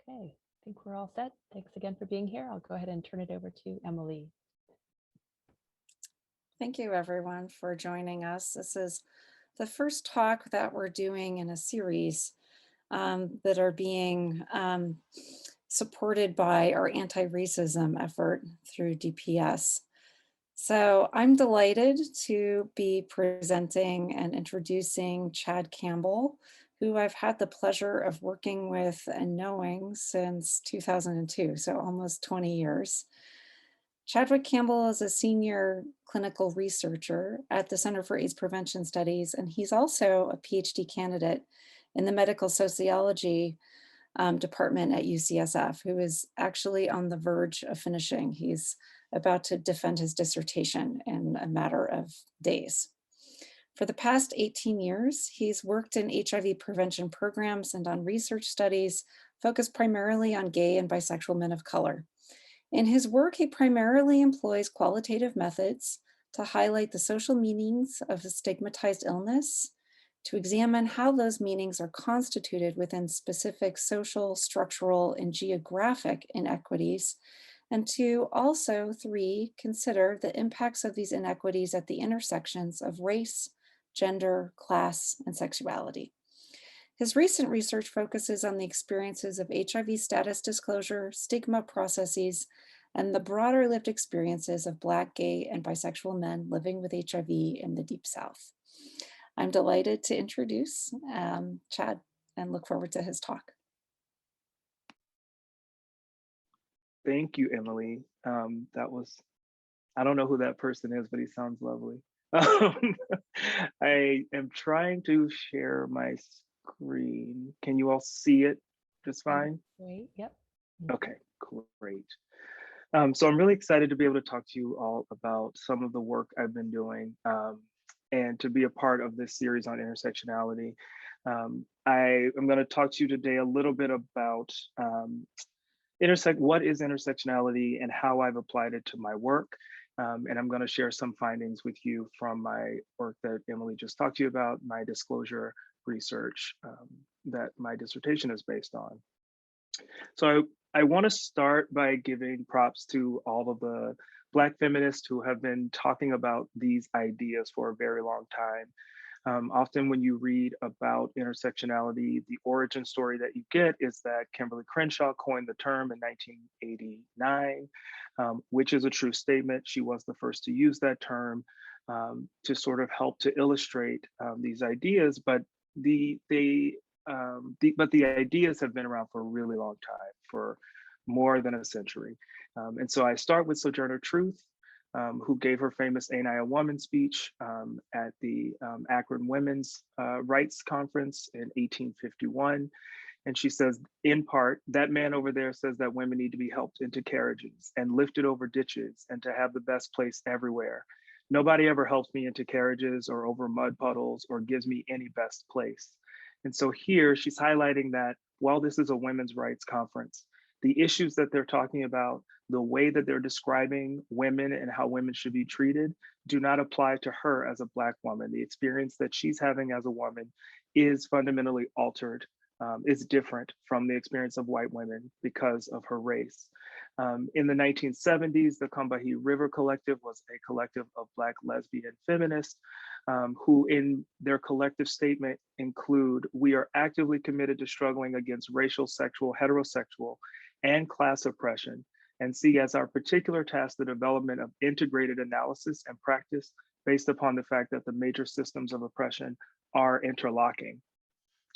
Okay, I think we're all set. Thanks again for being here. I'll go ahead and turn it over to Emily. Thank you, everyone, for joining us. This is the first talk that we're doing in a series that are being supported by our anti-racism effort through DPS. So I'm delighted to be presenting and introducing Chad Campbell, who I've had the pleasure of working with and knowing since 2002, so almost 20 years. Chadwick Campbell is a senior clinical researcher at the Center for AIDS Prevention Studies, and he's also a PhD candidate in the medical sociology department at UCSF, who is actually on the verge of finishing. He's about to defend his dissertation in a matter of days. For the past 18 years, he's worked in HIV prevention programs and on research studies focused primarily on gay and bisexual men of color. In his work, he primarily employs qualitative methods to highlight the social meanings of a stigmatized illness, to examine how those meanings are constituted within specific social, structural, and geographic inequities, and to also, 3, consider the impacts of these inequities at the intersections of race, gender, class, and sexuality. His recent research focuses on the experiences of HIV status disclosure, stigma processes, and the broader lived experiences of Black, gay, and bisexual men living with HIV in the Deep South. I'm delighted to introduce Chad and look forward to his talk. Thank you, Emily. I don't know who that person is, but he sounds lovely. I am trying to share my screen. Can you all see it just fine? Great, yep. Okay, great. So I'm really excited to be able to talk to you all about some of the work I've been doing and to be a part of this series on intersectionality. I am going to talk to you today a little bit about what is intersectionality and how I've applied it to my work. And I'm going to share some findings with you from my work that Emily just talked to you about, my disclosure research that my dissertation is based on. So I want to start by giving props to all of the Black feminists who have been talking about these ideas for a very long time. Often when you read about intersectionality, the origin story that you get is that Kimberly Crenshaw coined the term in 1989, which is a true statement. She was the first to use that term to sort of help to illustrate these ideas, but the ideas have been around for a really long time, for more than a century. And so I start with Sojourner Truth, who gave her famous Ain't I a Woman speech at the Akron Women's Rights Conference in 1851. And she says, in part, that man over there says that women need to be helped into carriages and lifted over ditches and to have the best place everywhere. Nobody ever helps me into carriages or over mud puddles or gives me any best place. And so here she's highlighting that while this is a women's rights conference, the issues that they're talking about, the way that they're describing women and how women should be treated do not apply to her as a Black woman. The experience that she's having as a woman is fundamentally altered, is different from the experience of white women because of her race. In the 1970s, the Combahee River Collective was a collective of Black lesbian feminists who in their collective statement include, we are actively committed to struggling against racial, sexual, heterosexual, and class oppression, and see as our particular task the development of integrated analysis and practice based upon the fact that the major systems of oppression are interlocking.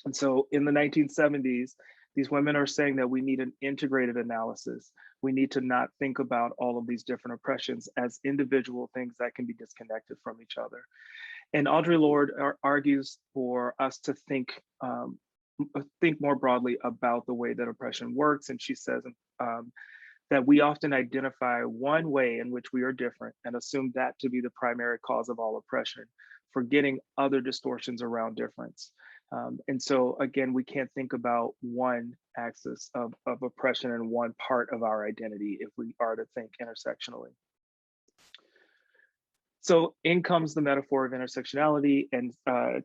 And so in the 1970s, these women are saying that we need an integrated analysis. We need to not think about all of these different oppressions as individual things that can be disconnected from each other. And Audre Lorde argues for us to think more broadly about the way that oppression works. And she says that we often identify one way in which we are different and assume that to be the primary cause of all oppression, forgetting other distortions around difference. And so again, we can't think about one axis of oppression and one part of our identity if we are to think intersectionally. So in comes the metaphor of intersectionality, and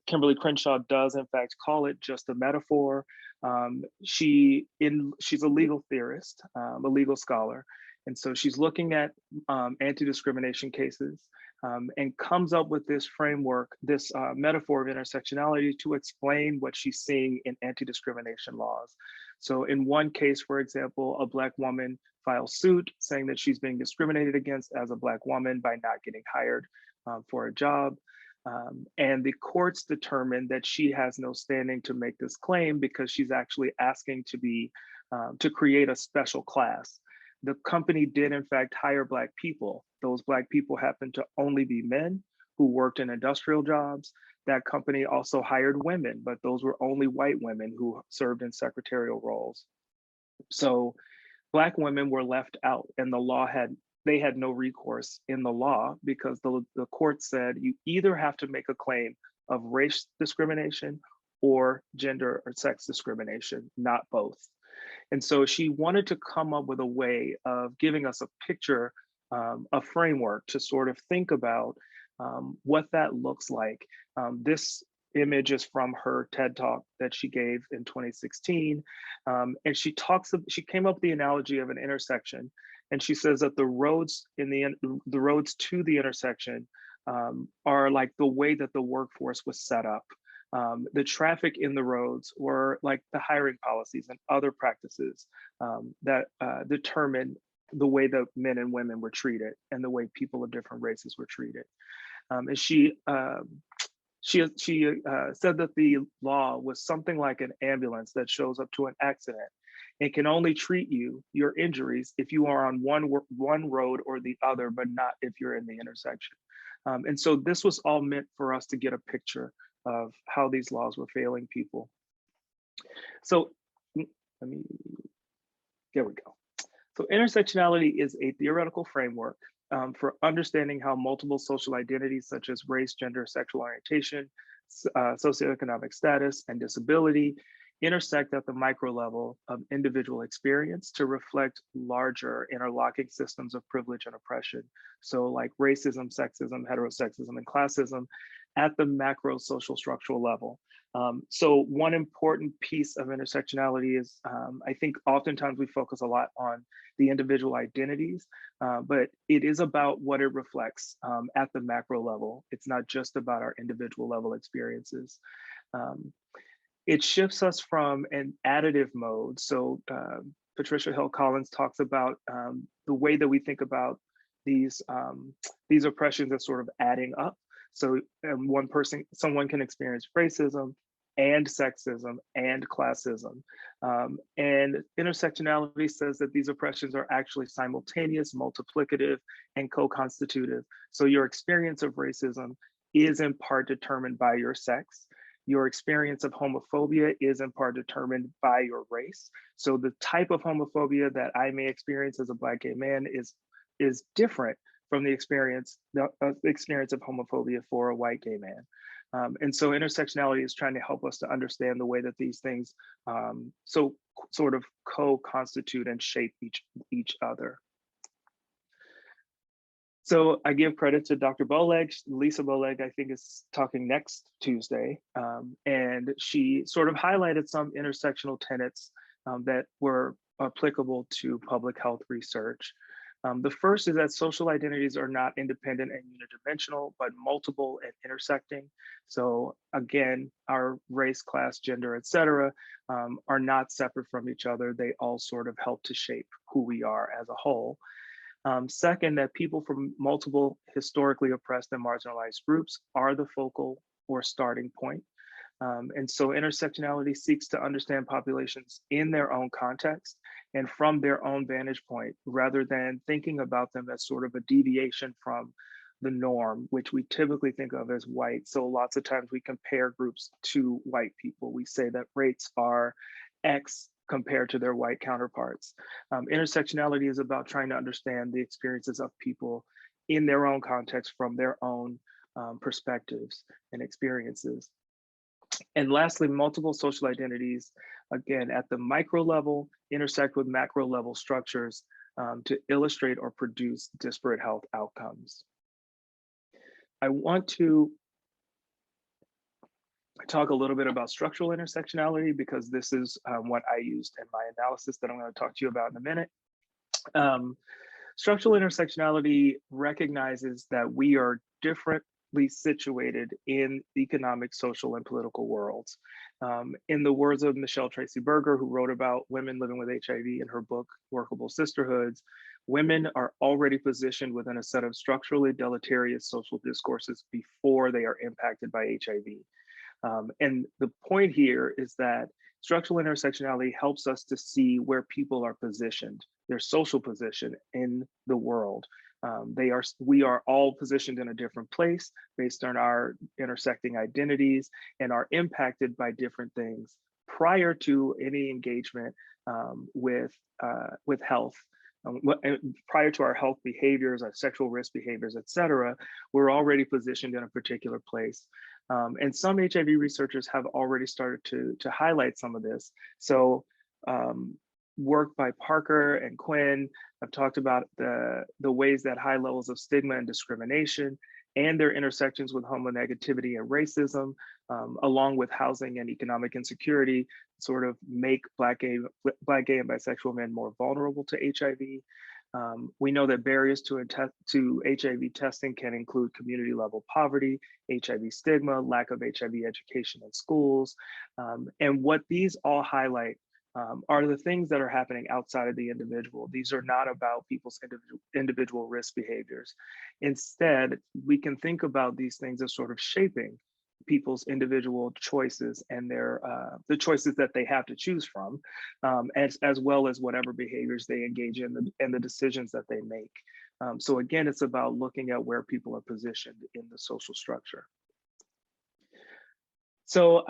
Kimberly Crenshaw does in fact call it just a metaphor, She's a legal theorist, a legal scholar. And so she's looking at anti-discrimination cases and comes up with this framework, this metaphor of intersectionality to explain what she's seeing in anti-discrimination laws. So in one case, for example, a Black woman files suit saying that she's being discriminated against as a Black woman by not getting hired for a job. And the courts determined that she has no standing to make this claim because she's actually asking to create a special class. The company did in fact hire Black people. Those Black people happened to only be men who worked in industrial jobs. That company also hired women, but those were only white women who served in secretarial roles. So Black women were left out, and they had no recourse in the law because the court said you either have to make a claim of race discrimination or gender or sex discrimination, not both. And so she wanted to come up with a way of giving us a picture, a framework to sort of think about what that looks like. This image is from her TED Talk that she gave in 2016. And she came up with the analogy of an intersection. And she says that the roads to the intersection are like the way that the workforce was set up. The traffic in the roads were like the hiring policies and other practices that determine the way that men and women were treated and the way people of different races were treated. And she said that the law was something like an ambulance that shows up to an accident. It can only treat your injuries if you are on one road or the other, but not if you're in the intersection. And so this was all meant for us to get a picture of how these laws were failing people. So there we go. So intersectionality is a theoretical framework for understanding how multiple social identities such as race, gender, sexual orientation, socioeconomic status, and disability intersect at the micro level of individual experience to reflect larger interlocking systems of privilege and oppression. So like racism, sexism, heterosexism, and classism at the macro social structural level. So one important piece of intersectionality is, I think oftentimes we focus a lot on the individual identities, but it is about what it reflects at the macro level. It's not just about our individual level experiences. It shifts us from an additive mode. So Patricia Hill Collins talks about the way that we think about these oppressions as sort of adding up. So someone can experience racism and sexism and classism. And intersectionality says that these oppressions are actually simultaneous, multiplicative, and co-constitutive. So your experience of racism is in part determined by your sex. Your experience of homophobia is in part determined by your race. So the type of homophobia that I may experience as a Black gay man is different from the experience of homophobia for a white gay man. And so intersectionality is trying to help us to understand the way that these things so sort of co-constitute and shape each other. So I give credit to Dr. Boleg. Lisa Boleg, I think, is talking next Tuesday. And she sort of highlighted some intersectional tenets that were applicable to public health research. The first is that social identities are not independent and unidimensional, but multiple and intersecting. So again, our race, class, gender, et cetera, are not separate from each other. They all sort of help to shape who we are as a whole. Second, that people from multiple historically oppressed and marginalized groups are the focal or starting point. And so intersectionality seeks to understand populations in their own context and from their own vantage point, rather than thinking about them as sort of a deviation from the norm, which we typically think of as white. So lots of times we compare groups to white people. We say that rates are X compared to their white counterparts. Intersectionality is about trying to understand the experiences of people in their own context from their own perspectives and experiences. And lastly, multiple social identities, again, at the micro level, intersect with macro level structures to illustrate or produce disparate health outcomes. I want to talk a little bit about structural intersectionality, because this is what I used in my analysis that I'm going to talk to you about in a minute. Structural intersectionality recognizes that we are differently situated in economic, social, and political worlds. In the words of Michelle Tracy Berger, who wrote about women living with HIV in her book, Workable Sisterhoods, women are already positioned within a set of structurally deleterious social discourses before they are impacted by HIV. And the point here is that structural intersectionality helps us to see where people are positioned, their social position in the world. We are all positioned in a different place based on our intersecting identities and are impacted by different things prior to any engagement with health. Prior to our health behaviors, our sexual risk behaviors, et cetera, we're already positioned in a particular place. And some HIV researchers have already started to highlight some of this. So work by Parker and Quinn have talked about the ways that high levels of stigma and discrimination and their intersections with homonegativity and racism, along with housing and economic insecurity, sort of make Black, gay, and bisexual men more vulnerable to HIV. We know that barriers to HIV testing can include community level poverty, HIV stigma, lack of HIV education in schools. And what these all highlight are the things that are happening outside of the individual. These are not about people's individual risk behaviors. Instead, we can think about these things as sort of shaping people's individual choices and the choices that they have to choose from, as well as whatever behaviors they engage in and the decisions that they make. So again, it's about looking at where people are positioned in the social structure. So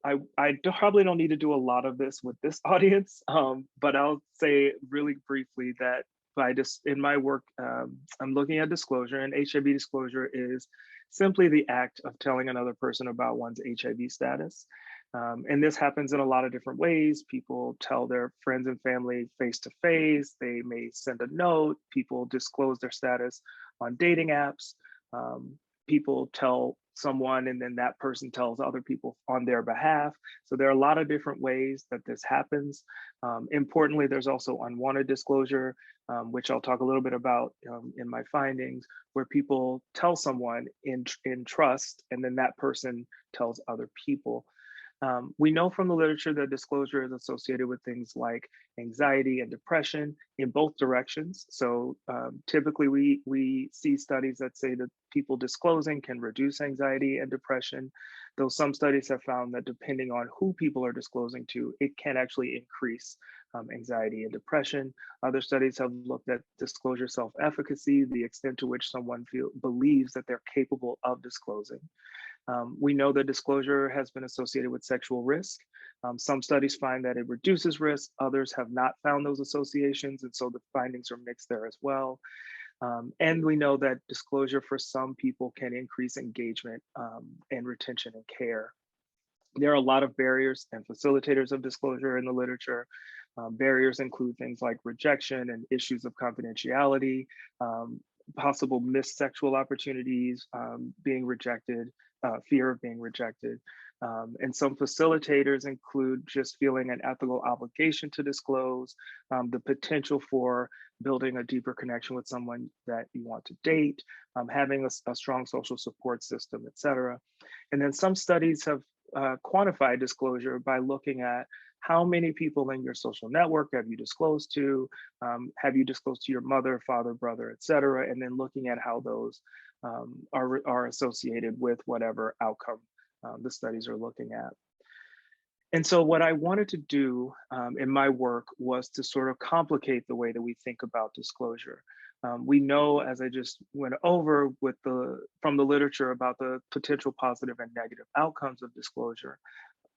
I probably don't need to do a lot of this with this audience, but I'll say really briefly that in my work, I'm looking at disclosure, and HIV disclosure is simply the act of telling another person about one's HIV status. And this happens in a lot of different ways. People tell their friends and family face-to-face. They may send a note. People disclose their status on dating apps. People tell someone and then that person tells other people on their behalf. So there are a lot of different ways that this happens. Importantly, there's also unwanted disclosure, which I'll talk a little bit about in my findings, where people tell someone in trust and then that person tells other people. We know from the literature that disclosure is associated with things like anxiety and depression in both directions. So typically we see studies that say that people disclosing can reduce anxiety and depression, though some studies have found that depending on who people are disclosing to, it can actually increase anxiety and depression. Other studies have looked at disclosure self-efficacy, the extent to which someone believes that they're capable of disclosing. We know that disclosure has been associated with sexual risk. Some studies find that it reduces risk, others have not found those associations, and so the findings are mixed there as well. And we know that disclosure for some people can increase engagement and retention and care. There are a lot of barriers and facilitators of disclosure in the literature. Barriers include things like rejection and issues of confidentiality, possible missed sexual opportunities, being rejected, fear of being rejected. And some facilitators include just feeling an ethical obligation to disclose, the potential for building a deeper connection with someone that you want to date, having a strong social support system, et cetera. And then some studies have quantified disclosure by looking at how many people in your social network have you disclosed to? Have you disclosed to your mother, father, brother, et cetera? And then looking at how those are associated with whatever outcome the studies are looking at. And so what I wanted to do in my work was to sort of complicate the way that we think about disclosure. We know, as I just went over from the literature about the potential positive and negative outcomes of disclosure,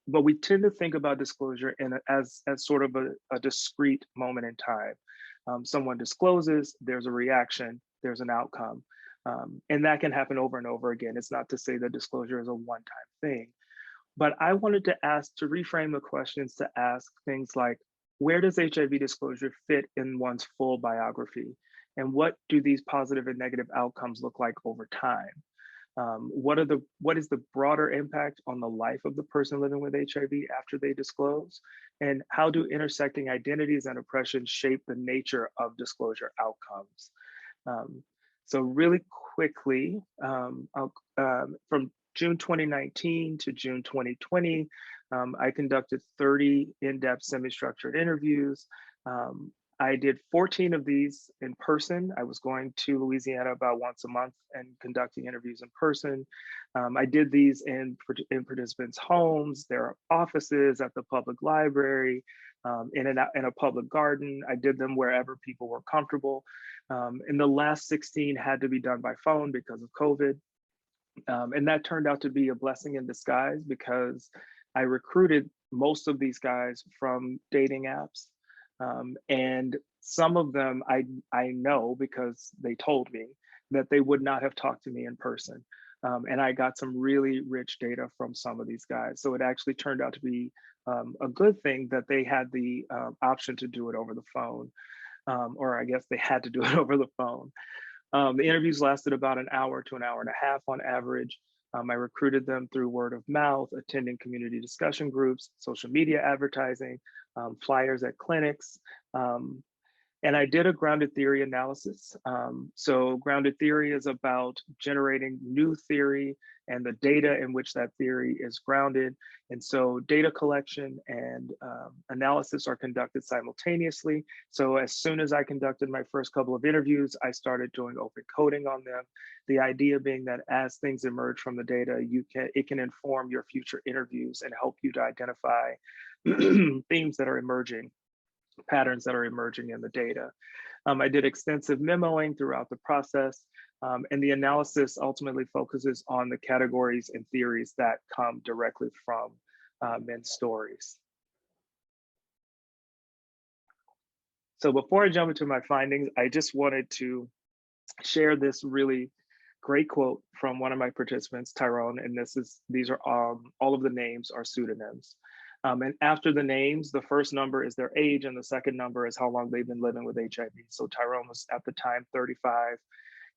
but we tend to think about disclosure as sort of a discrete moment in time. Someone discloses, there's a reaction, there's an outcome. And that can happen over and over again. It's not to say that disclosure is a one-time thing, but I wanted to reframe the questions to ask things like, where does HIV disclosure fit in one's full biography? And what do these positive and negative outcomes look like over time? What is the broader impact on the life of the person living with HIV after they disclose? And how do intersecting identities and oppressions shape the nature of disclosure outcomes? So really quickly, from June 2019 to June 2020, I conducted 30 in-depth semi-structured interviews. I did 14 of these in person. I was going to Louisiana about once a month and conducting interviews in person. I did these in participants' homes, their offices, at the public library, in a public garden. I did them wherever people were comfortable. And the last 16 had to be done by phone because of COVID. And that turned out to be a blessing in disguise because I recruited most of these guys from dating apps. And some of them I know because they told me that they would not have talked to me in person. And I got some really rich data from some of these guys. So it actually turned out to be a good thing that they had the option to do it over the phone. Or I guess they had to do it over the phone. The interviews lasted about an hour to an hour and a half on average. I recruited them through word of mouth, attending community discussion groups, social media advertising, flyers at clinics. And I did a grounded theory analysis. So grounded theory is about generating new theory and the data in which that theory is grounded. And so data collection and analysis are conducted simultaneously. So as soon as I conducted my first couple of interviews, I started doing open coding on them. The idea being that as things emerge from the data, it can inform your future interviews and help you to identify themes that are emerging, patterns that are emerging in the data. I did extensive memoing throughout the process, and the analysis ultimately focuses on the categories and theories that come directly from men's stories. So before I jump into my findings, I just wanted to share this really great quote from one of my participants, Tyrone, and these are all of the names are pseudonyms. And after the names, the first number is their age and the second number is how long they've been living with HIV. So Tyrone was at the time 35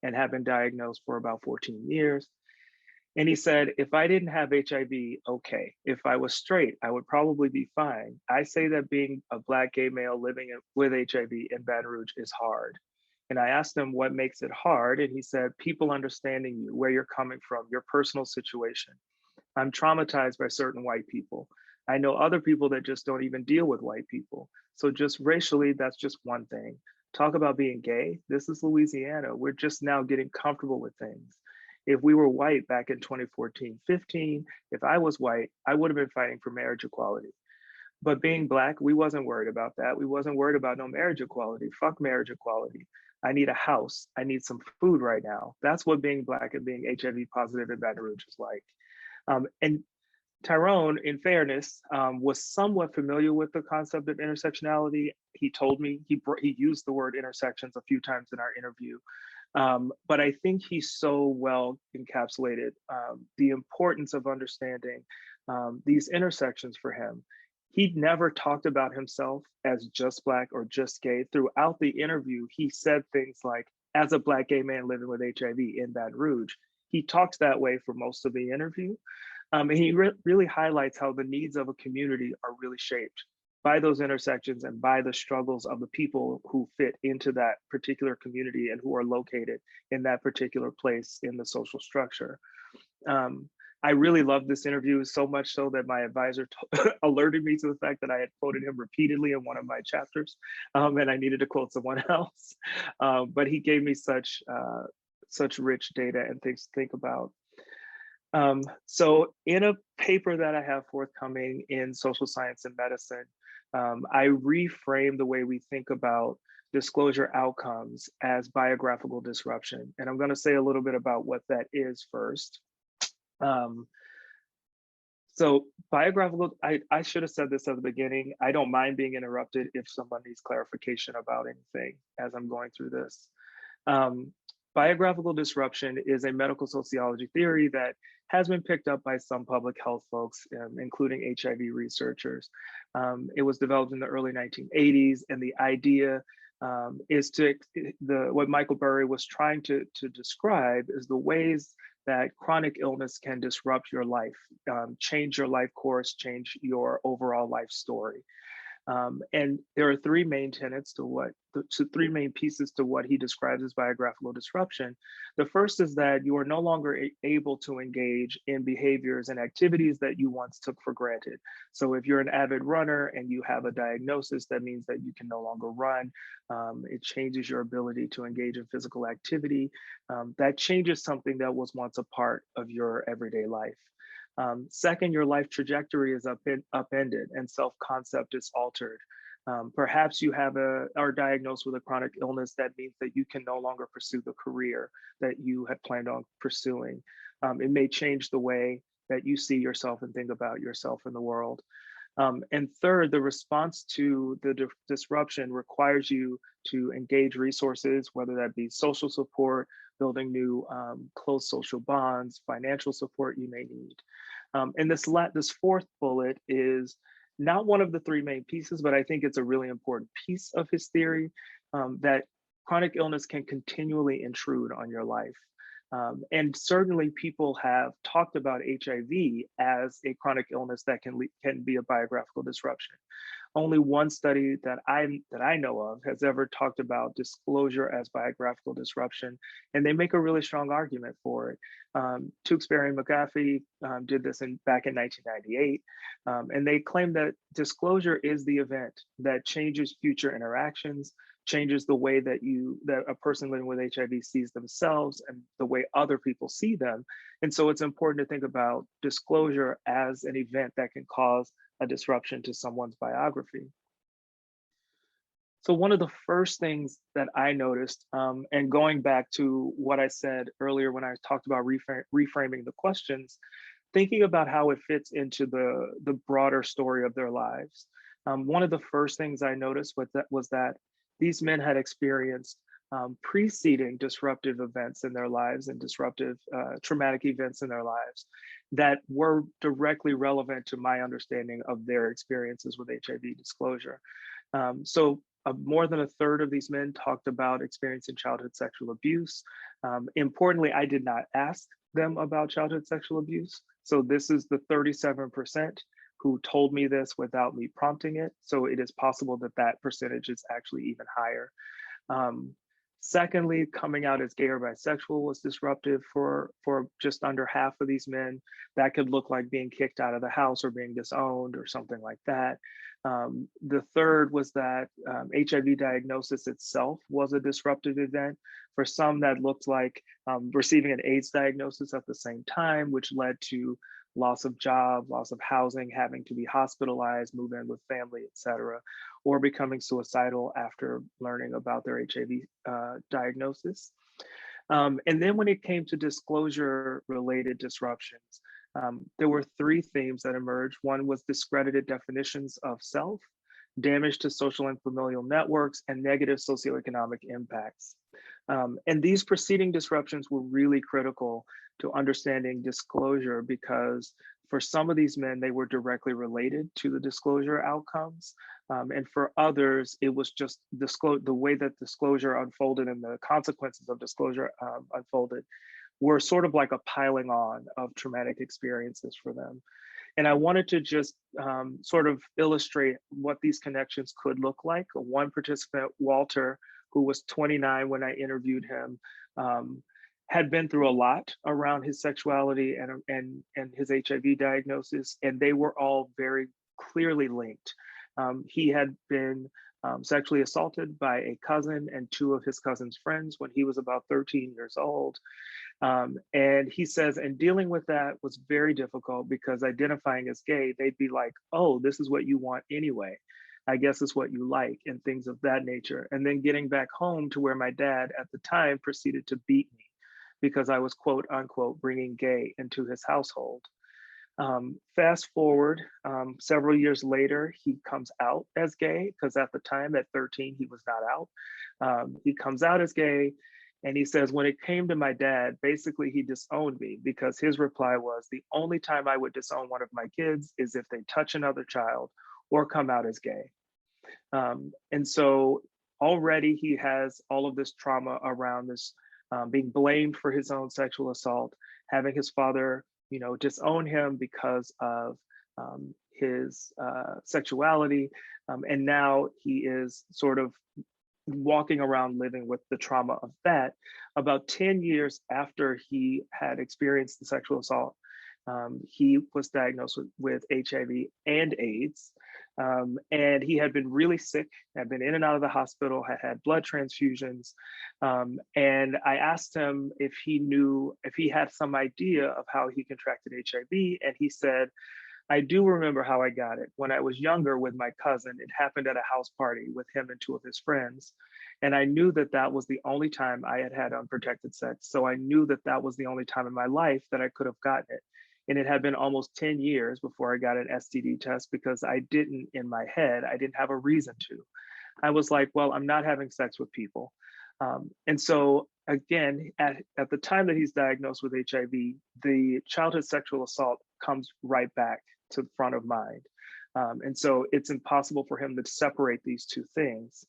and had been diagnosed for about 14 years. And he said, if I didn't have HIV, okay. If I was straight, I would probably be fine. I say that being a Black gay male living with HIV in Baton Rouge is hard. And I asked him what makes it hard. And he said, people understanding you, where you're coming from, your personal situation. I'm traumatized by certain white people. I know other people that just don't even deal with white people. So just racially, that's just one thing. Talk about being gay. This is Louisiana. We're just now getting comfortable with things. If we were white back in 2014, 15, if I was white, I would have been fighting for marriage equality. But being Black, we wasn't worried about that. We wasn't worried about no marriage equality. Fuck marriage equality. I need a house. I need some food right now. That's what being Black and being HIV positive in Baton Rouge is like. And Tyrone, in fairness, was somewhat familiar with the concept of intersectionality. He told me, he used the word intersections a few times in our interview. But I think he so well encapsulated the importance of understanding these intersections for him. He never talked about himself as just Black or just gay. Throughout the interview, he said things like, as a Black gay man living with HIV in Baton Rouge. He talks that way for most of the interview. And he really highlights how the needs of a community are really shaped by those intersections and by the struggles of the people who fit into that particular community and who are located in that particular place in the social structure. I really loved this interview, so much so that my advisor alerted me to the fact that I had quoted him repeatedly in one of my chapters, and I needed to quote someone else. But he gave me such rich data and things to think about. So in a paper that I have forthcoming in Social Science and Medicine, I reframe the way we think about disclosure outcomes as biographical disruption. And I'm going to say a little bit about what that is first. So biographical, I should have said this at the beginning. I don't mind being interrupted if someone needs clarification about anything as I'm going through this. Biographical disruption is a medical sociology theory that has been picked up by some public health folks, including HIV researchers. It was developed in the early 1980s, and the idea is what Michael Burry was trying to describe is the ways that chronic illness can disrupt your life, change your life course, change your overall life story. And there are three main tenets three main pieces to what he describes as biographical disruption. The first is that you are no longer able to engage in behaviors and activities that you once took for granted. So if you're an avid runner and you have a diagnosis, that means that you can no longer run. It changes your ability to engage in physical activity. That changes something that was once a part of your everyday life. Second, your life trajectory is upended and self-concept is altered. Perhaps you are diagnosed with a chronic illness that means that you can no longer pursue the career that you had planned on pursuing. It may change the way that you see yourself and think about yourself in the world. And third, the response to the disruption requires you to engage resources, whether that be social support, building new close social bonds, financial support you may need. And this fourth bullet is not one of the three main pieces, but I think it's a really important piece of his theory, that chronic illness can continually intrude on your life. And certainly people have talked about HIV as a chronic illness that can be a biographical disruption. Only one study that I know of has ever talked about disclosure as biographical disruption, and they make a really strong argument for it. Tewksbury and McAfee did this back in 1998, and they claim that disclosure is the event that changes future interactions, changes the way that a person living with HIV sees themselves and the way other people see them. And so it's important to think about disclosure as an event that can cause a disruption to someone's biography. So one of the first things that I noticed, and going back to what I said earlier when I talked about reframing the questions, thinking about how it fits into the broader story of their lives. One of the first things I noticed was that these men had experienced preceding disruptive events in their lives and disruptive traumatic events in their lives that were directly relevant to my understanding of their experiences with HIV disclosure. So more than a third of these men talked about experiencing childhood sexual abuse. Importantly, I did not ask them about childhood sexual abuse. So this is the 37% who told me this without me prompting it. So it is possible that that percentage is actually even higher. Secondly, coming out as gay or bisexual was disruptive for just under half of these men. That could look like being kicked out of the house or being disowned or something like that. The third was that HIV diagnosis itself was a disruptive event. For some, that looked like receiving an AIDS diagnosis at the same time, which led to loss of job, loss of housing, having to be hospitalized, move in with family, et cetera, or becoming suicidal after learning about their HIV diagnosis. And then when it came to disclosure-related disruptions, there were three themes that emerged. One was discredited definitions of self, damage to social and familial networks, and negative socioeconomic impacts. And these preceding disruptions were really critical to understanding disclosure because for some of these men, they were directly related to the disclosure outcomes. And for others, it was just the way that disclosure unfolded and the consequences of disclosure unfolded were sort of like a piling on of traumatic experiences for them. And I wanted to just sort of illustrate what these connections could look like. One participant, Walter, who was 29 when I interviewed him, had been through a lot around his sexuality and his HIV diagnosis, and they were all very clearly linked. He had been sexually assaulted by a cousin and two of his cousin's friends when he was about 13 years old. And he says, and dealing with that was very difficult because identifying as gay, they'd be like, oh, this is what you want anyway. I guess it's what you like and things of that nature. And then getting back home to where my dad at the time proceeded to beat me because I was quote unquote bringing gay into his household. Fast forward several years later, he comes out as gay because at the time at 13, he was not out. He comes out as gay and he says, when it came to my dad, basically he disowned me because his reply was, the only time I would disown one of my kids is if they touch another child or come out as gay. And so already he has all of this trauma around this being blamed for his own sexual assault, having his father, disown him because of his sexuality. And now he is sort of walking around living with the trauma of that. About 10 years after he had experienced the sexual assault, he was diagnosed with HIV and AIDS. And he had been really sick, had been in and out of the hospital, had had blood transfusions. And I asked him if he had some idea of how he contracted HIV. And he said, I do remember how I got it. When I was younger with my cousin, it happened at a house party with him and two of his friends. And I knew that that was the only time I had had unprotected sex. So I knew that that was the only time in my life that I could have gotten it. And it had been almost 10 years before I got an STD test because I didn't, in my head, I didn't have a reason to. I was like, well, I'm not having sex with people. And so again, at the time that he's diagnosed with HIV, the childhood sexual assault comes right back to the front of mind. And so it's impossible for him to separate these two things.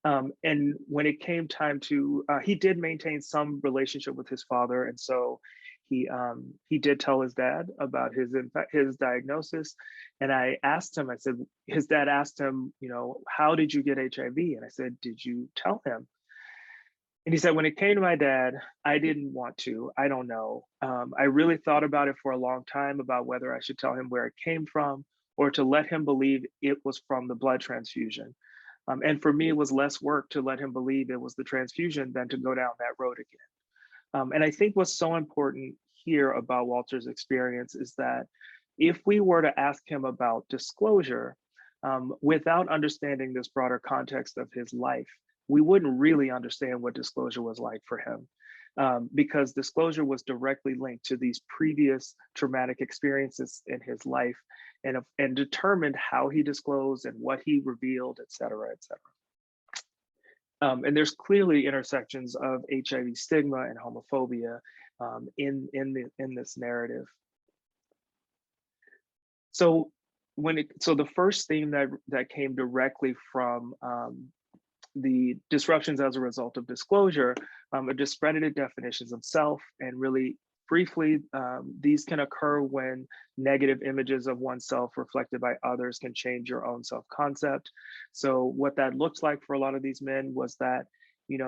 And when it came time to, he did maintain some relationship with his father. And so he did tell his dad about his diagnosis. And I asked him, I said, his dad asked him, how did you get HIV? And I said, did you tell him? And he said, when it came to my dad, I didn't want to. I don't know. I really thought about it for a long time about whether I should tell him where it came from or to let him believe it was from the blood transfusion. And for me, it was less work to let him believe it was the transfusion than to go down that road again. And I think what's so important here about Walter's experience is that if we were to ask him about disclosure, without understanding this broader context of his life, we wouldn't really understand what disclosure was like for him, because disclosure was directly linked to these previous traumatic experiences in his life and determined how he disclosed and what he revealed, et cetera, et cetera. And there's clearly intersections of HIV stigma and homophobia in this narrative. So the first theme that came directly from the disruptions as a result of disclosure are discredited definitions of self. And really briefly, these can occur when negative images of oneself reflected by others can change your own self-concept. So what that looks like for a lot of these men was that,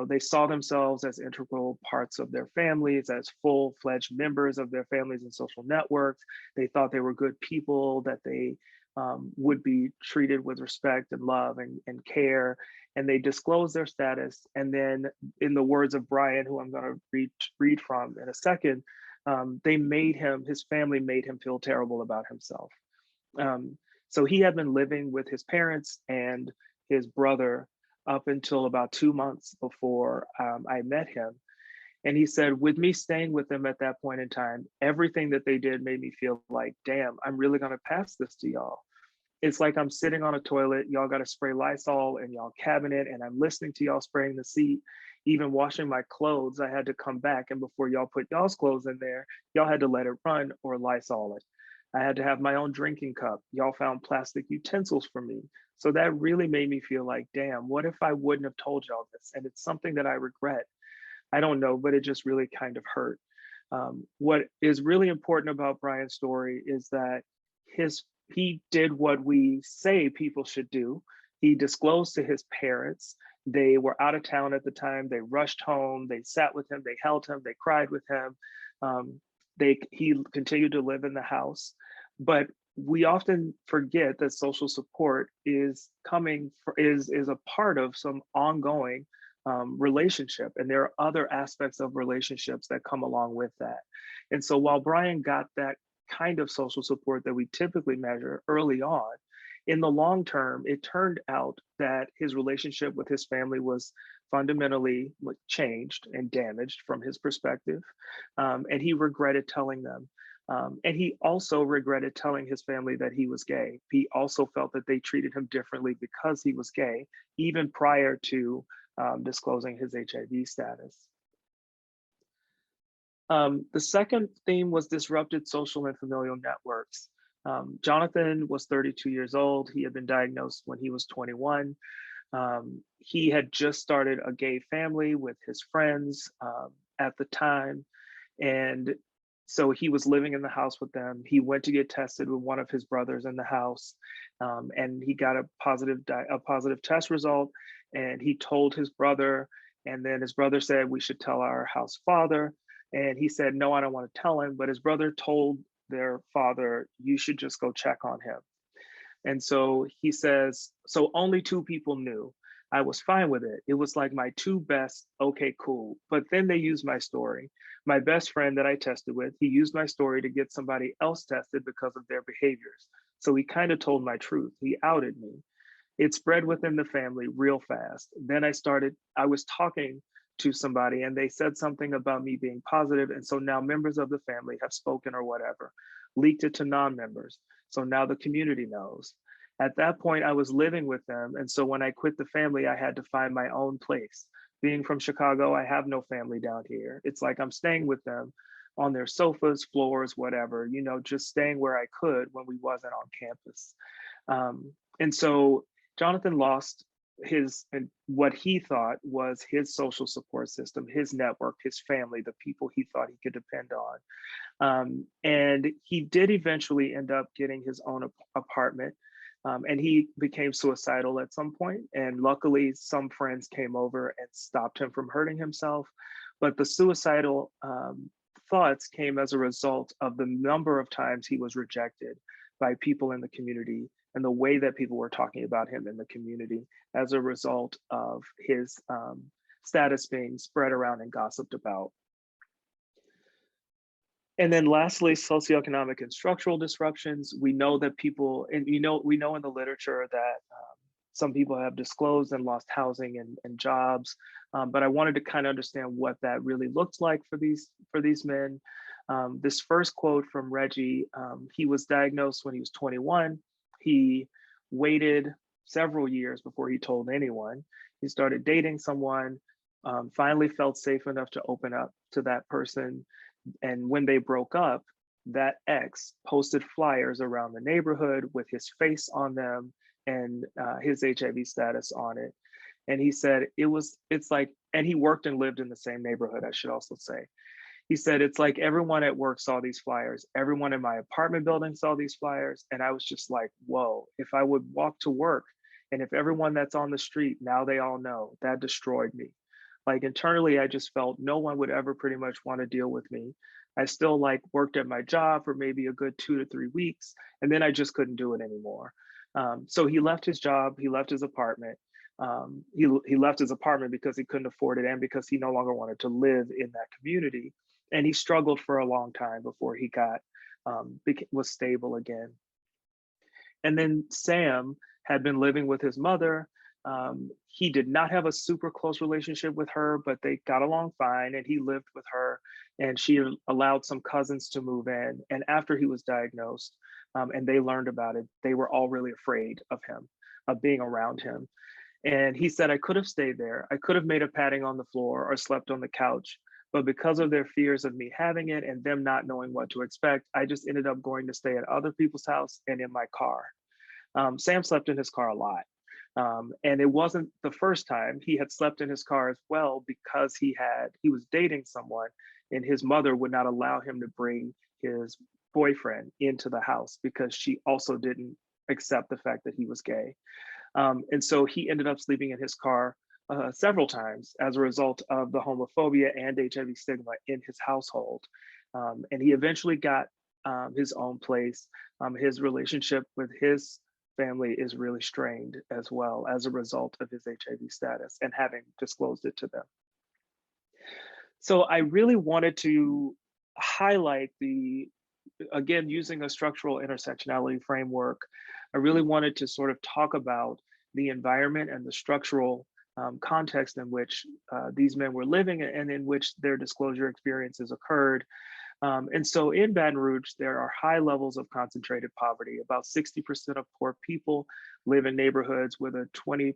they saw themselves as integral parts of their families, as full-fledged members of their families and social networks. They thought they were good people, that they would be treated with respect and love and care, and they disclosed their status. And then, in the words of Brian, who I'm going to read from in a second, his family made him feel terrible about himself. So he had been living with his parents and his brother up until about 2 months before I met him. And he said, with me staying with them at that point in time, everything that they did made me feel like, damn, I'm really gonna pass this to y'all. It's like I'm sitting on a toilet, y'all gotta spray Lysol in y'all cabinet, and I'm listening to y'all spraying the seat. Even washing my clothes, I had to come back, and before y'all put y'all's clothes in there, y'all had to let it run or Lysol it. I had to have my own drinking cup. Y'all found plastic utensils for me. So that really made me feel like, damn, what if I wouldn't have told y'all this? And it's something that I regret. I don't know, but it just really kind of hurt. What is really important about Brian's story is that he did what we say people should do. He disclosed to his parents. They were out of town at the time. They rushed home. They sat with him. They held him. They cried with him. He continued to live in the house. But we often forget that social support is a part of some ongoing relationship. And there are other aspects of relationships that come along with that. And so while Brian got that kind of social support that we typically measure early on, in the long term, it turned out that his relationship with his family was fundamentally changed and damaged from his perspective. And he regretted telling them. And he also regretted telling his family that he was gay. He also felt that they treated him differently because he was gay, even prior to disclosing his HIV status. The second theme was disrupted social and familial networks. Jonathan was 32 years old. He had been diagnosed when he was 21. He had just started a gay family with his friends at the time. And so he was living in the house with them. He went to get tested with one of his brothers in the house, and he got a positive test result. And he told his brother, and then his brother said, "We should tell our house father." And he said, "No, I don't want to tell him." But his brother told their father, "You should just go check on him." And so he says, so only two people knew. I was fine with it. It was like my two best, okay, cool. But then they used my story. My best friend that I tested with, he used my story to get somebody else tested because of their behaviors. So he kind of told my truth. He outed me. It spread within the family real fast. Then I was talking to somebody and they said something about me being positive. And so now members of the family have spoken or whatever, leaked it to non-members. So now the community knows. At that point, I was living with them. And so when I quit the family, I had to find my own place. Being from Chicago, I have no family down here. It's like I'm staying with them on their sofas, floors, whatever, just staying where I could when we wasn't on campus. And so Jonathan lost and what he thought was his social support system, his network, his family, the people he thought he could depend on. And he did eventually end up getting his own apartment. And he became suicidal at some point. And luckily, some friends came over and stopped him from hurting himself. But the suicidal thoughts came as a result of the number of times he was rejected by people in the community and the way that people were talking about him in the community as a result of his status being spread around and gossiped about. And then lastly, socioeconomic and structural disruptions. We know that people, and we know in the literature that some people have disclosed and lost housing and jobs, but I wanted to kind of understand what that really looked like for these men. This first quote from Reggie, he was diagnosed when he was 21. He waited several years before he told anyone. He started dating someone, finally felt safe enough to open up to that person. And when they broke up, that ex posted flyers around the neighborhood with his face on them and his HIV status on it. And he said and he worked and lived in the same neighborhood, I should also say. He said, it's like everyone at work saw these flyers. Everyone in my apartment building saw these flyers. And I was just like, whoa, if I would walk to work and if everyone that's on the street, now they all know, that destroyed me. Like internally, I just felt no one would ever pretty much want to deal with me. I still worked at my job for maybe a good 2 to 3 weeks, and then I just couldn't do it anymore. So he left his job, he left his apartment. He left his apartment because he couldn't afford it and because he no longer wanted to live in that community. And he struggled for a long time before he was stable again. And then Sam had been living with his mother. He did not have a super close relationship with her, but they got along fine and he lived with her and she allowed some cousins to move in. And after he was diagnosed and they learned about it, they were all really afraid of him, of being around him. And he said, I could have stayed there. I could have made a padding on the floor or slept on the couch. But because of their fears of me having it and them not knowing what to expect, I just ended up going to stay at other people's house and in my car. Sam slept in his car a lot. And it wasn't the first time. He had slept in his car as well because he was dating someone and his mother would not allow him to bring his boyfriend into the house because she also didn't accept the fact that he was gay. And so he ended up sleeping in his car several times as a result of the homophobia and HIV stigma in his household. And he eventually got his own place. His relationship with his family is really strained as well as a result of his HIV status and having disclosed it to them. So I really wanted to highlight again, using a structural intersectionality framework, I really wanted to sort of talk about the environment and the structural context in which these men were living and in which their disclosure experiences occurred. And so in Baton Rouge, there are high levels of concentrated poverty. About 60% of poor people live in neighborhoods with a 20%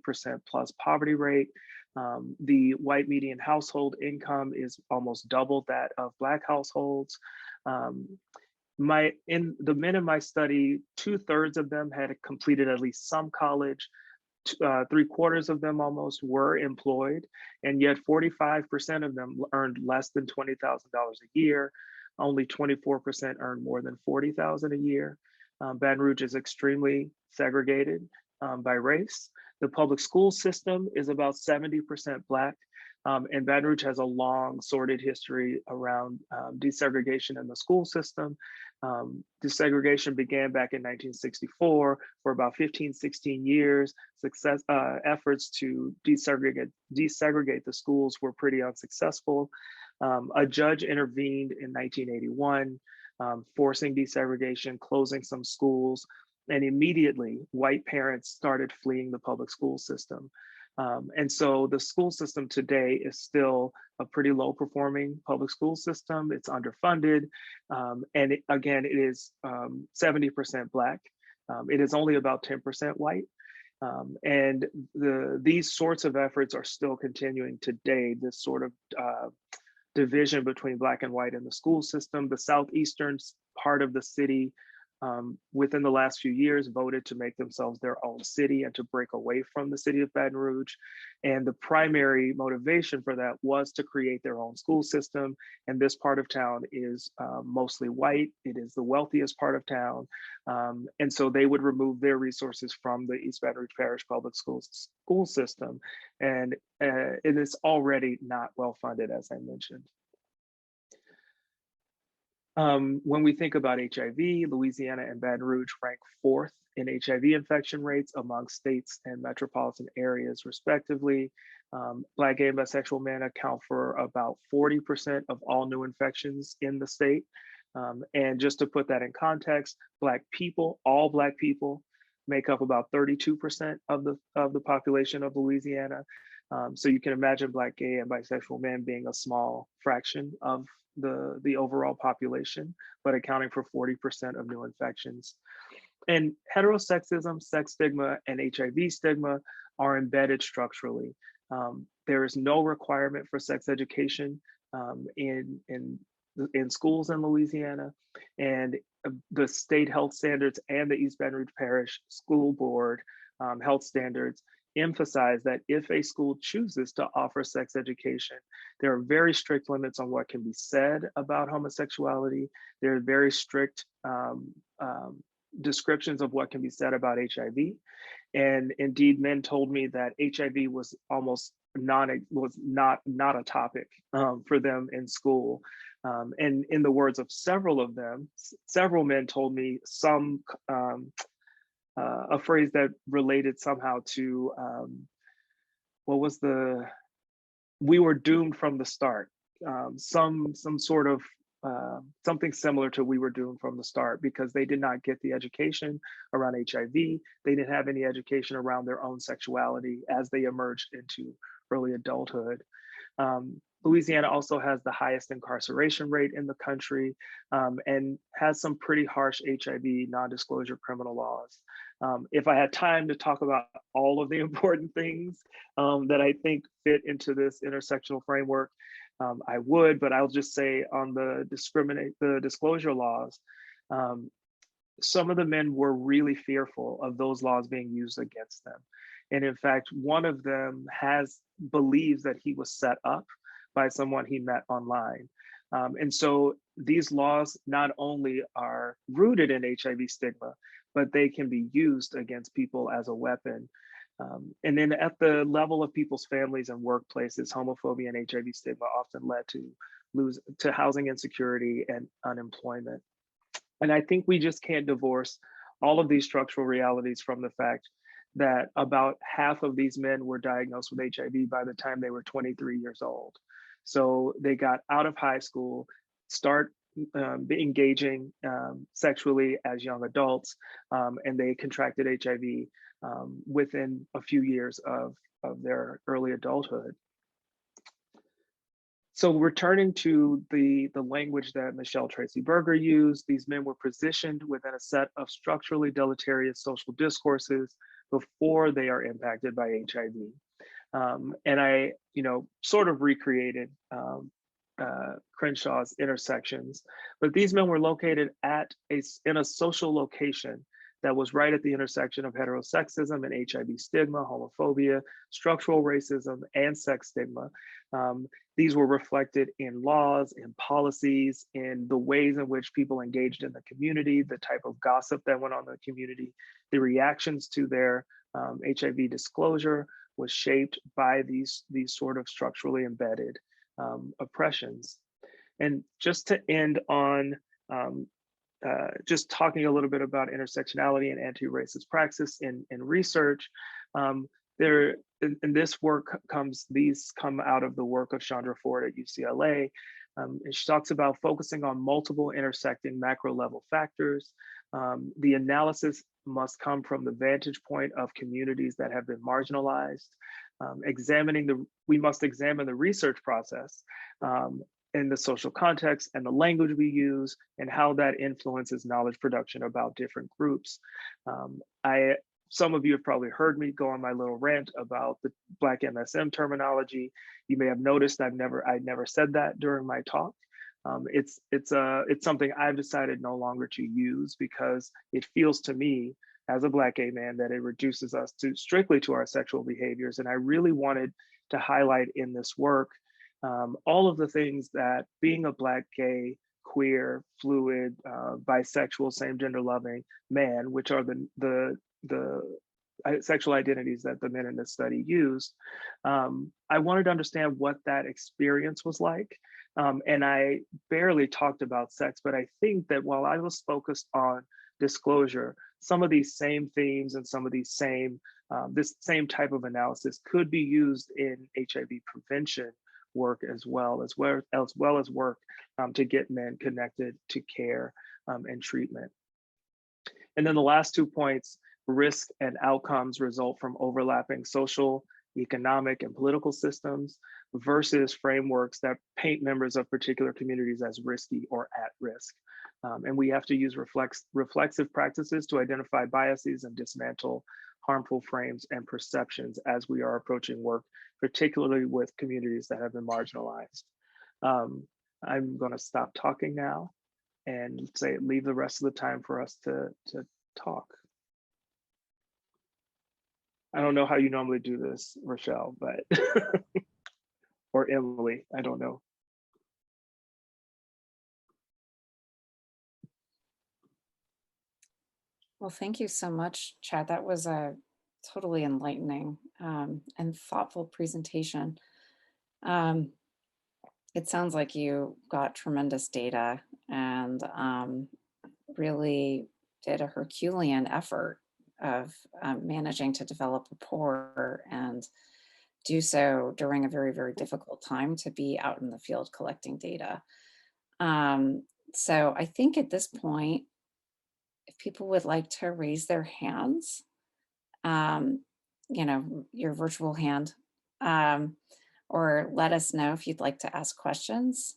plus poverty rate. The white median household income is almost double that of Black households. The men in my study, 2/3 of them had completed at least some college. 3/4 of them almost were employed, and yet 45% of them earned less than $20,000 a year. Only 24% earned more than $40,000 a year. Baton Rouge is extremely segregated by race. The public school system is about 70% Black, and Baton Rouge has a long, sordid history around desegregation in the school system. Desegregation began back in 1964 for about 15, 16 years. Efforts to desegregate the schools were pretty unsuccessful. A judge intervened in 1981, forcing desegregation, closing some schools, and immediately white parents started fleeing the public school system. And so the school system today is still a pretty low performing public school system. It's underfunded. And again, it is 70% Black. It is only about 10% white. And these sorts of efforts are still continuing today, this sort of division between Black and white in the school system. The southeastern part of the city within the last few years voted to make themselves their own city and to break away from the city of Baton Rouge. And the primary motivation for that was to create their own school system. And this part of town is mostly white. It is the wealthiest part of town. And so they would remove their resources from the East Baton Rouge Parish Public Schools school system. And it is already not well funded, as I mentioned. When we think about HIV, Louisiana and Baton Rouge rank 4th in HIV infection rates among states and metropolitan areas, respectively. Black, gay, and bisexual men account for about 40% of all new infections in the state. And just to put that in context, Black people, all Black people, make up about 32% of the population of Louisiana. So you can imagine Black, gay, and bisexual men being a small fraction of the overall population, but accounting for 40% of new infections. And heterosexism, sex stigma, and HIV stigma are embedded structurally. There is no requirement for sex education in schools in Louisiana, and the state health standards and the East Baton Rouge Parish School Board health standards emphasize that if a school chooses to offer sex education, there are very strict limits on what can be said about homosexuality. There are very strict descriptions of what can be said about HIV. And indeed, men told me that HIV was almost not a topic for them in school. And in the words of several of them, several men told me a phrase that related somehow to we were doomed from the start. Some sort of something similar to we were doomed from the start, because they did not get the education around HIV. They didn't have any education around their own sexuality as they emerged into early adulthood. Louisiana also has the highest incarceration rate in the country and has some pretty harsh HIV non-disclosure criminal laws. If I had time to talk about all of the important things that I think fit into this intersectional framework, I would, but I'll just say on the disclosure laws, some of the men were really fearful of those laws being used against them. And in fact, one of them believes that he was set up by someone he met online. And so these laws not only are rooted in HIV stigma, but they can be used against people as a weapon. And then at the level of people's families and workplaces, homophobia and HIV stigma often led to housing insecurity and unemployment. And I think we just can't divorce all of these structural realities from the fact that about half of these men were diagnosed with HIV by the time they were 23 years old. So they got out of high school, start engaging sexually as young adults, and they contracted HIV within a few years of their early adulthood. So returning to the language that Michelle Tracy Berger used, these men were positioned within a set of structurally deleterious social discourses before they are impacted by HIV. And I, sort of recreated Crenshaw's intersections, but these men were located in a social location that was right at the intersection of heterosexism and HIV stigma, homophobia, structural racism, and sex stigma. These were reflected in laws, in policies, in the ways in which people engaged in the community, the type of gossip that went on in the community, the reactions to their HIV disclosure was shaped by these sort of structurally embedded oppressions. And just to end on just talking a little bit about intersectionality and anti-racist praxis in research, there in this work these come out of the work of Chandra Ford at UCLA. And she talks about focusing on multiple intersecting macro level factors. The analysis must come from the vantage point of communities that have been marginalized. We must examine the research process in the social context and the language we use and how that influences knowledge production about different groups. Some of you have probably heard me go on my little rant about the Black MSM terminology. You may have noticed I'd never said that during my talk. It's something I've decided no longer to use because it feels to me as a Black gay man that it reduces us strictly to our sexual behaviors. And I really wanted to highlight in this work all of the things that being a Black, gay, queer, fluid, bisexual, same gender loving man, which are the sexual identities that the men in this study used. I wanted to understand what that experience was like. And I barely talked about sex, but I think that while I was focused on disclosure, some of these same themes and some of these this same type of analysis could be used in HIV prevention work as well as work to get men connected to care and treatment. And then the last 2 points, risk and outcomes result from overlapping social, economic, and political systems versus frameworks that paint members of particular communities as risky or at risk. And we have to use reflexive practices to identify biases and dismantle harmful frames and perceptions as we are approaching work, particularly with communities that have been marginalized. I'm going to stop talking now and leave the rest of the time for us to talk. I don't know how you normally do this, Rochelle, but or Emily, I don't know. Well, thank you so much, Chad. That was a totally enlightening and thoughtful presentation. It sounds like you got tremendous data and really did a Herculean effort of managing to develop rapport and do so during a very, very difficult time to be out in the field collecting data. So I think at this point, if people would like to raise their hands, your virtual hand, or let us know if you'd like to ask questions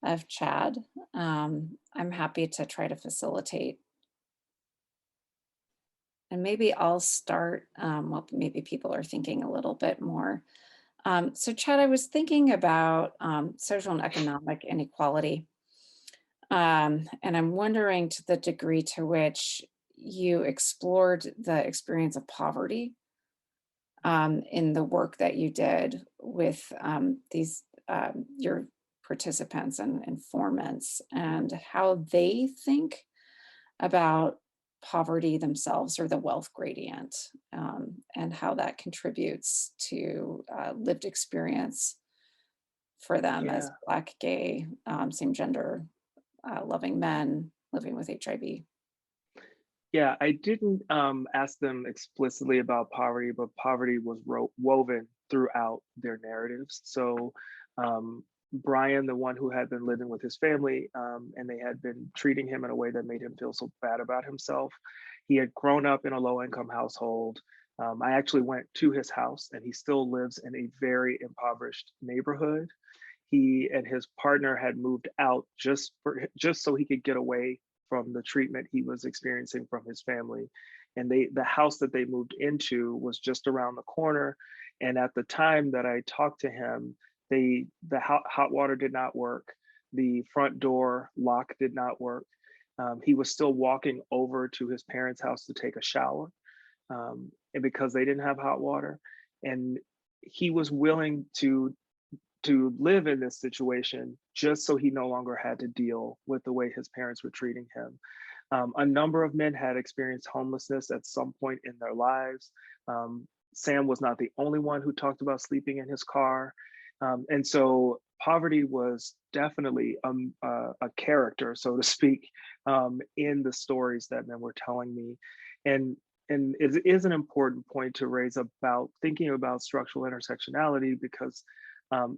of Chad. I'm happy to try to facilitate. And maybe I'll start, maybe people are thinking a little bit more. So Chad, I was thinking about social and economic inequality. And I'm wondering to the degree to which you explored the experience of poverty in the work that you did with your participants and informants, and how they think about poverty themselves or the wealth gradient, and how that contributes to lived experience for them as Black, gay, same gender loving men living with HIV. Yeah, I didn't ask them explicitly about poverty, but poverty was woven throughout their narratives. So Brian, the one who had been living with his family and they had been treating him in a way that made him feel so bad about himself, he had grown up in a low-income household. I actually went to his house and he still lives in a very impoverished neighborhood. He and his partner had moved out just so he could get away from the treatment he was experiencing from his family. And the house that they moved into was just around the corner. And at the time that I talked to him, the hot water did not work. The front door lock did not work. He was still walking over to his parents' house to take a shower, and because they didn't have hot water, and he was willing to live in this situation just so he no longer had to deal with the way his parents were treating him. A number of men had experienced homelessness at some point in their lives. Sam was not the only one who talked about sleeping in his car. And so poverty was definitely a character, so to speak, in the stories that men were telling me. And it is an important point to raise about thinking about structural intersectionality, because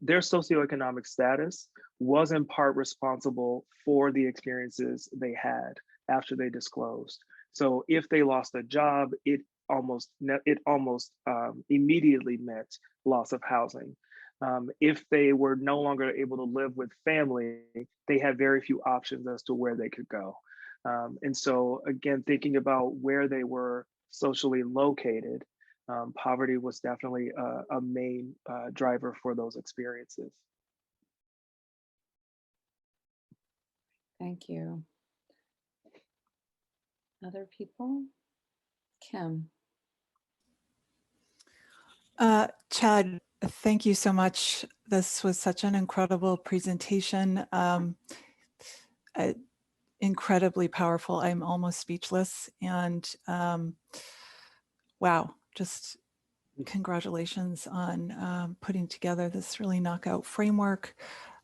their socioeconomic status was in part responsible for the experiences they had after they disclosed. So if they lost a job, it almost immediately meant loss of housing. If they were no longer able to live with family, they had very few options as to where they could go. And so again, thinking about where they were socially located, poverty was definitely a main driver for those experiences. Thank you. Other people? Kim. Chad, thank you so much. This was such an incredible presentation. Incredibly powerful. I'm almost speechless. And wow, just congratulations on putting together this really knockout framework.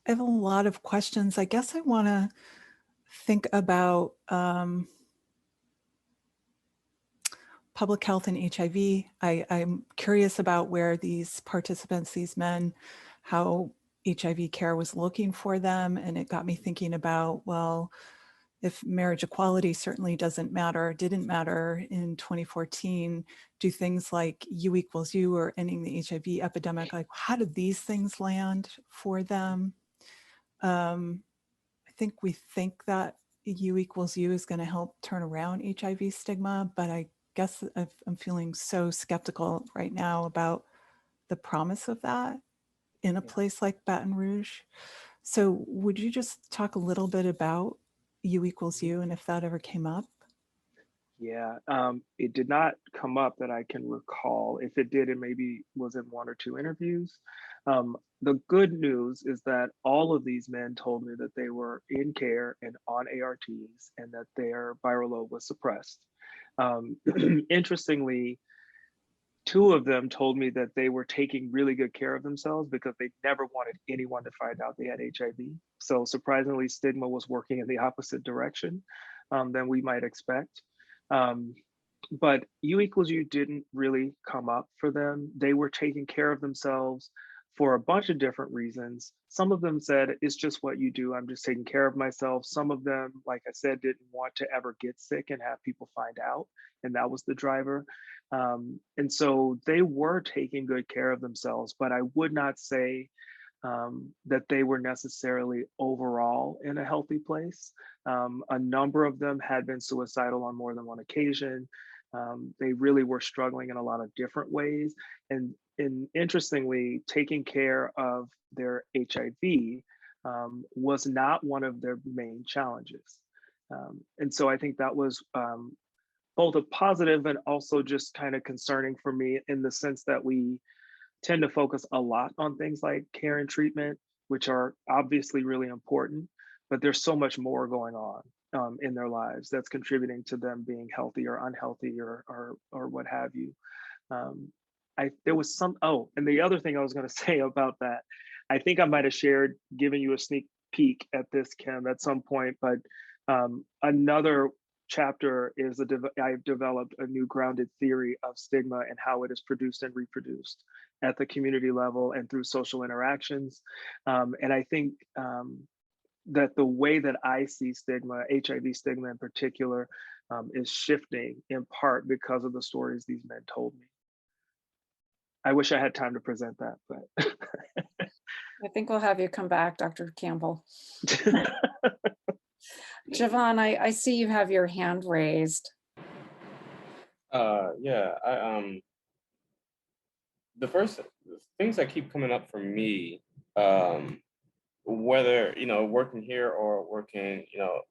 I have a lot of questions. I guess I want to think about public health and HIV. I'm curious about where these participants, these men, how HIV care was looking for them. And it got me thinking about, well, if marriage equality certainly didn't matter in 2014, do things like U equals U or ending the HIV epidemic, like how did these things land for them? I think we think that U equals U is going to help turn around HIV stigma, but I guess I'm feeling so skeptical right now about the promise of that in a place like Baton Rouge. So would you just talk a little bit about U equals U and if that ever came up? Yeah, it did not come up that I can recall. If it did, it maybe was in one or two interviews. The good news is that all of these men told me that they were in care and on ARTs and that their viral load was suppressed. Interestingly, two of them told me that they were taking really good care of themselves because they never wanted anyone to find out they had HIV. So surprisingly, stigma was working in the opposite direction than we might expect. But U equals U didn't really come up for them. They were taking care of themselves for a bunch of different reasons. Some of them said, it's just what you do. I'm just taking care of myself. Some of them, like I said, didn't want to ever get sick and have people find out. And that was the driver. And so they were taking good care of themselves, but I would not say that they were necessarily overall in a healthy place. A number of them had been suicidal on more than one occasion. They really were struggling in a lot of different ways. And interestingly, taking care of their HIV was not one of their main challenges. And so I think that was both a positive and also just kind of concerning for me in the sense that we tend to focus a lot on things like care and treatment, which are obviously really important, but there's so much more going on in their lives that's contributing to them being healthy or unhealthy or what have you. There was some, oh, and the other thing I was going to say about that, I think I might have shared, giving you a sneak peek at this, Kim, at some point, but another chapter is I've developed a new grounded theory of stigma and how it is produced and reproduced at the community level and through social interactions. And I think that the way that I see stigma, HIV stigma in particular, is shifting in part because of the stories these men told me. I wish I had time to present that, but. I think we'll have you come back, Dr. Campbell. Javon, I see you have your hand raised. Yeah, the first things that keep coming up for me, whether, working here or working,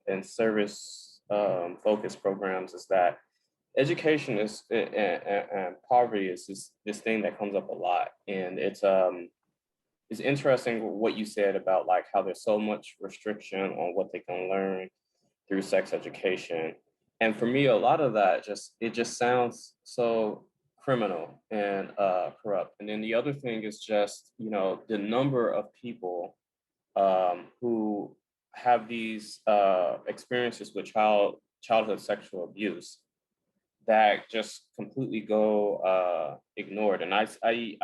in service focused programs is that education is and poverty is this thing that comes up a lot, and it's interesting what you said about like how there's so much restriction on what they can learn through sex education. And for me, a lot of that just sounds so criminal and corrupt. And then the other thing is just, you know, the number of people who have these experiences with childhood sexual abuse that just completely go ignored. And I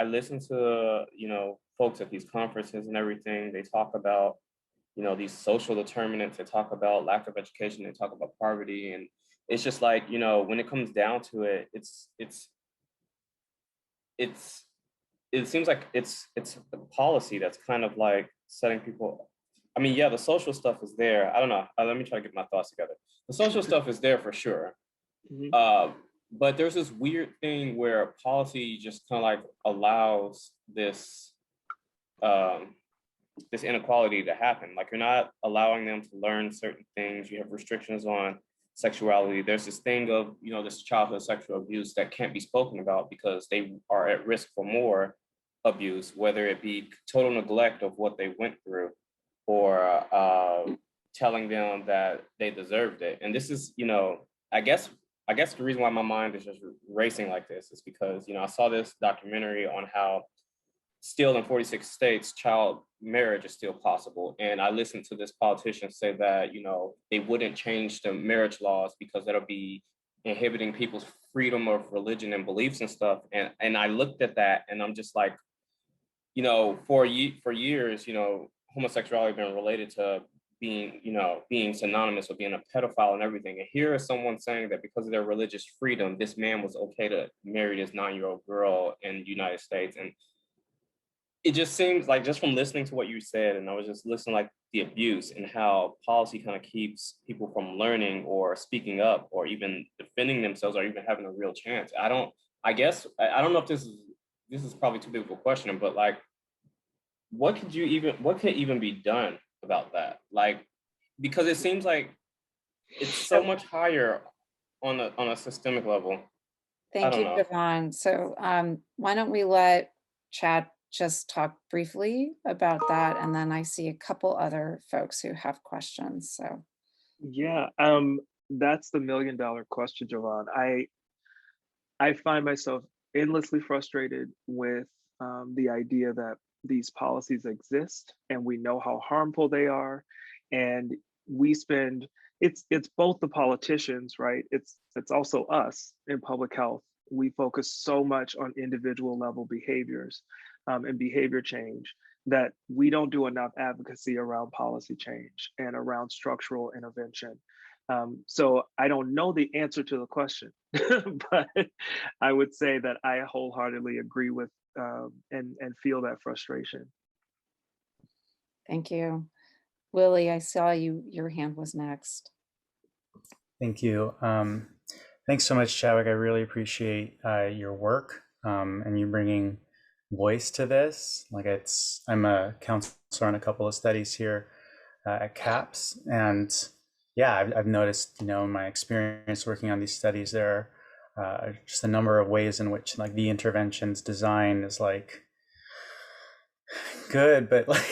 listen to, you know, folks at these conferences and everything. They talk about, you know, these social determinants. They talk about lack of education. They talk about poverty, and it's just like, you know, when it comes down to it, it seems like it's a policy that's kind of like setting people. I mean, yeah, the social stuff is there. I don't know. Let me try to get my thoughts together. The social stuff is there for sure. But there's this weird thing where policy just kind of like allows this this inequality to happen. Like, you're not allowing them to learn certain things. You have restrictions on sexuality. There's this thing of, you know, this childhood sexual abuse that can't be spoken about because they are at risk for more abuse, whether it be total neglect of what they went through or telling them that they deserved it. And this is, you know, I guess the reason why my mind is just racing like this is because, you know, I saw this documentary on how still in 46 states, child marriage is still possible. And I listened to this politician say that, you know, they wouldn't change the marriage laws because that'll be inhibiting people's freedom of religion and beliefs and stuff. And I looked at that and I'm just like, you know, for years, you know, homosexuality has been related to being synonymous with being a pedophile and everything. And here is someone saying that because of their religious freedom, this man was okay to marry this 9-year-old girl in the United States. And it just seems like, just from listening to what you said, and I was just listening, like the abuse and how policy kind of keeps people from learning or speaking up or even defending themselves or even having a real chance. I don't know if this is probably too big of a question, but like, what could even be done about that? Like, because it seems like it's so much higher on a systemic level. Thank you, Devon. So why don't we let Chad just talk briefly about that, and then I see a couple other folks who have questions. So yeah, that's the $1 million question, Jovan. I find myself endlessly frustrated with the idea that these policies exist and we know how harmful they are, and we spend it's both the politicians, right? It's also us in public health. We focus so much on individual level behaviors and behavior change that we don't do enough advocacy around policy change and around structural intervention. So I don't know the answer to the question, but I would say that I wholeheartedly agree with and feel that frustration. thank you. Willie, I saw your hand was next. Thank you. Thanks so much, Chadwick. I really appreciate your work and you bringing voice to this. Like, I'm a counselor on a couple of studies here at CAPS, and yeah, I've noticed, you know, in my experience working on these studies, there are just a number of ways in which like the intervention's design is like good, but like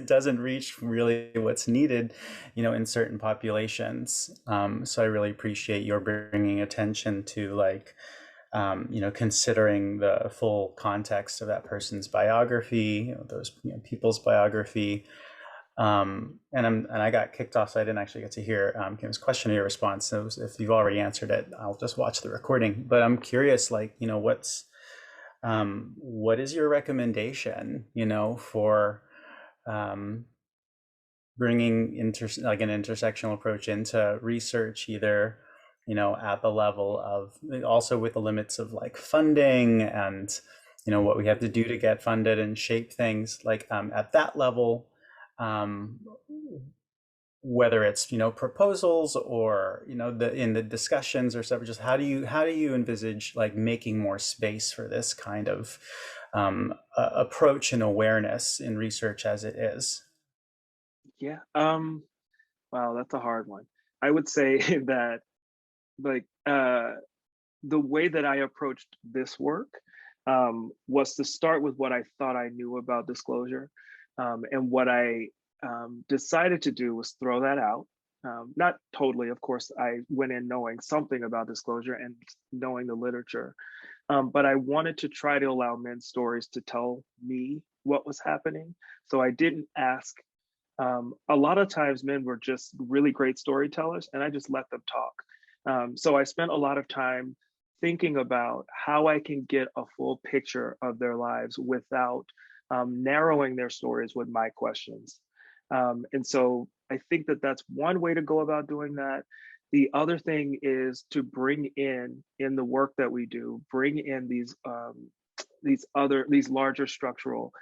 doesn't reach really what's needed, you know, in certain populations. So I really appreciate your bringing attention to like, you know, considering the full context of that person's biography, you know, those people's biography. And I got kicked off, so I didn't actually get to hear Kim's question or your response. So if you've already answered it, I'll just watch the recording. But I'm curious, like, you know, what is your recommendation, you know, for bringing an intersectional approach into research, either, you know, at the level of, also with the limits of like funding and, you know, what we have to do to get funded and shape things like at that level, whether it's, you know, proposals or, you know, in the discussions or stuff, just how do you envisage like making more space for this kind of approach and awareness in research as it is? Yeah. Wow, that's a hard one. I would say that like the way that I approached this work was to start with what I thought I knew about disclosure. And what I decided to do was throw that out. Not totally, of course, I went in knowing something about disclosure and knowing the literature. But I wanted to try to allow men's stories to tell me what was happening. So I didn't ask. A lot of times men were just really great storytellers and I just let them talk. So I spent a lot of time thinking about how I can get a full picture of their lives without narrowing their stories with my questions. And so I think that that's one way to go about doing that. The other thing is to bring in the work that we do, bring in these larger structural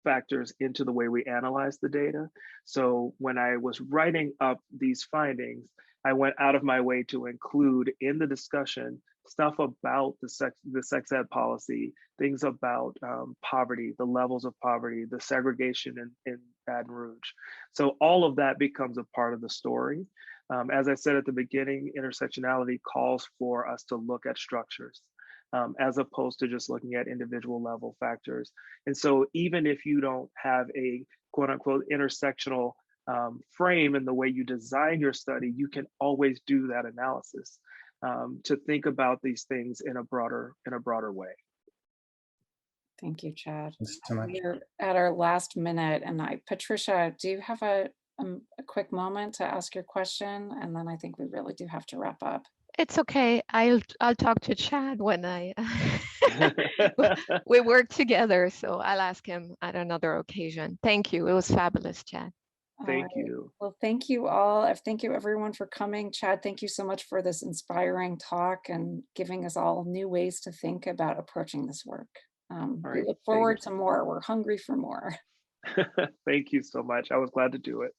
factors into the way we analyze the data. So when I was writing up these findings, I went out of my way to include in the discussion stuff about the sex ed policy, things about poverty, the levels of poverty, the segregation in Baton Rouge. So all of that becomes a part of the story. As I said at the beginning, intersectionality calls for us to look at structures as opposed to just looking at individual level factors. And so even if you don't have a quote unquote intersectional frame in the way you design your study, you can always do that analysis to think about these things in a broader way. Thank you, Chad. Thanks so much. We're at our last minute, and Patricia, do you have a quick moment to ask your question? And then I think we really do have to wrap up. It's okay. I'll talk to Chad when we work together. So I'll ask him at another occasion. Thank you. It was fabulous, Chad. Thank you. Well, thank you all. Thank you everyone for coming. Chad, thank you so much for this inspiring talk and giving us all new ways to think about approaching this work. We look forward to more. We're hungry for more. Thank you so much. I was glad to do it.